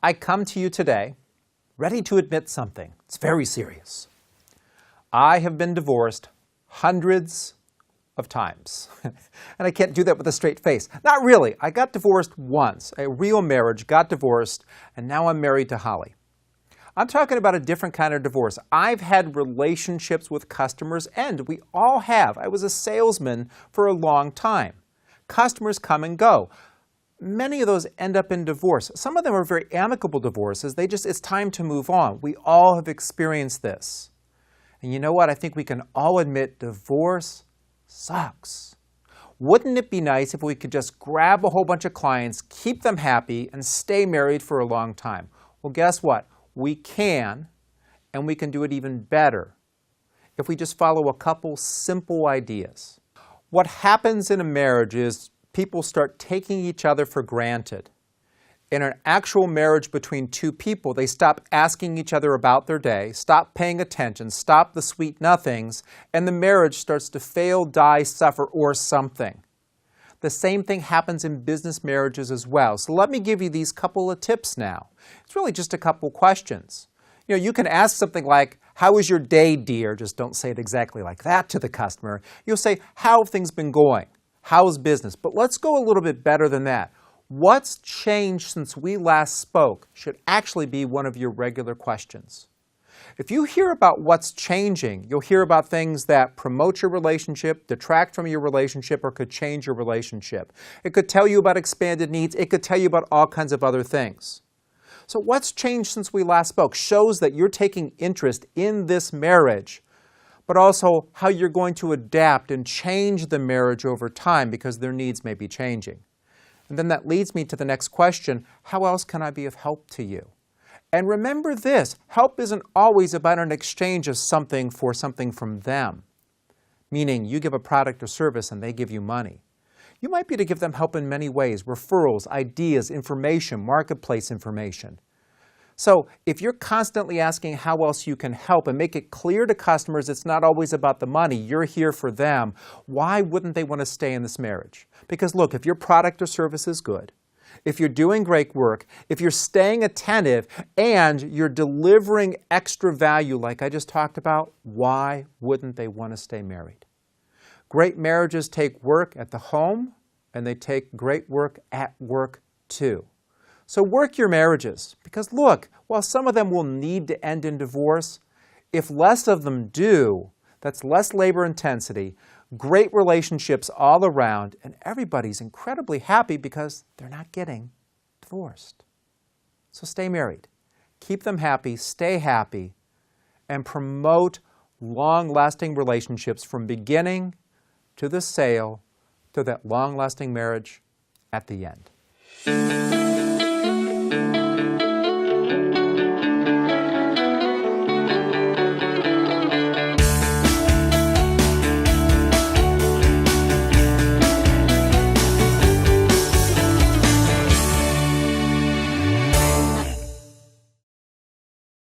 I come to you today ready to admit something. It's very serious. I have been divorced hundreds of times. And I can't do that with a straight face. Not really. I got divorced once. A real marriage, got divorced, and now I'm married to Holly. I'm talking about a different kind of divorce. I've had relationships with customers end. We all have. I was a salesman for a long time. Customers come and go. Many of those end up in divorce. Some of them are very amicable divorces. It's time to move on. We all have experienced this. And you know what? I think we can all admit divorce sucks. Wouldn't it be nice if we could just grab a whole bunch of clients, keep them happy, and stay married for a long time? Well, guess what? We can, and we can do it even better if we just follow a couple simple ideas. What happens in a marriage is people start taking each other for granted. In an actual marriage between two people, they stop asking each other about their day, stop paying attention, stop the sweet nothings, and the marriage starts to fail, die, suffer, or something. The same thing happens in business marriages as well. So let me give you these couple of tips now. It's really just a couple questions. You can ask something like, "How was your day, dear?" Just don't say it exactly like that to the customer. You'll say, "How have things been going? How's business?" But let's go a little bit better than that. What's changed since we last spoke should actually be one of your regular questions. If you hear about what's changing, you'll hear about things that promote your relationship, detract from your relationship, or could change your relationship. It could tell you about expanded needs. It could tell you about all kinds of other things. So what's changed since we last spoke shows that you're taking interest in this marriage, but also how you're going to adapt and change the marriage over time because their needs may be changing. And then that leads me to the next question: how else can I be of help to you? And remember this, help isn't always about an exchange of something for something from them, meaning you give a product or service and they give you money. You might be to give them help in many ways: referrals, ideas, information, marketplace information. So if you're constantly asking how else you can help and make it clear to customers it's not always about the money, you're here for them, why wouldn't they want to stay in this marriage? Because look, if your product or service is good, if you're doing great work, if you're staying attentive, and you're delivering extra value like I just talked about, why wouldn't they want to stay married? Great marriages take work at the home, and they take great work at work too. So work your marriages, because look, while some of them will need to end in divorce, if less of them do, that's less labor intensity, great relationships all around, and everybody's incredibly happy because they're not getting divorced. So stay married, keep them happy, stay happy, and promote long-lasting relationships from beginning to the sale to that long-lasting marriage at the end.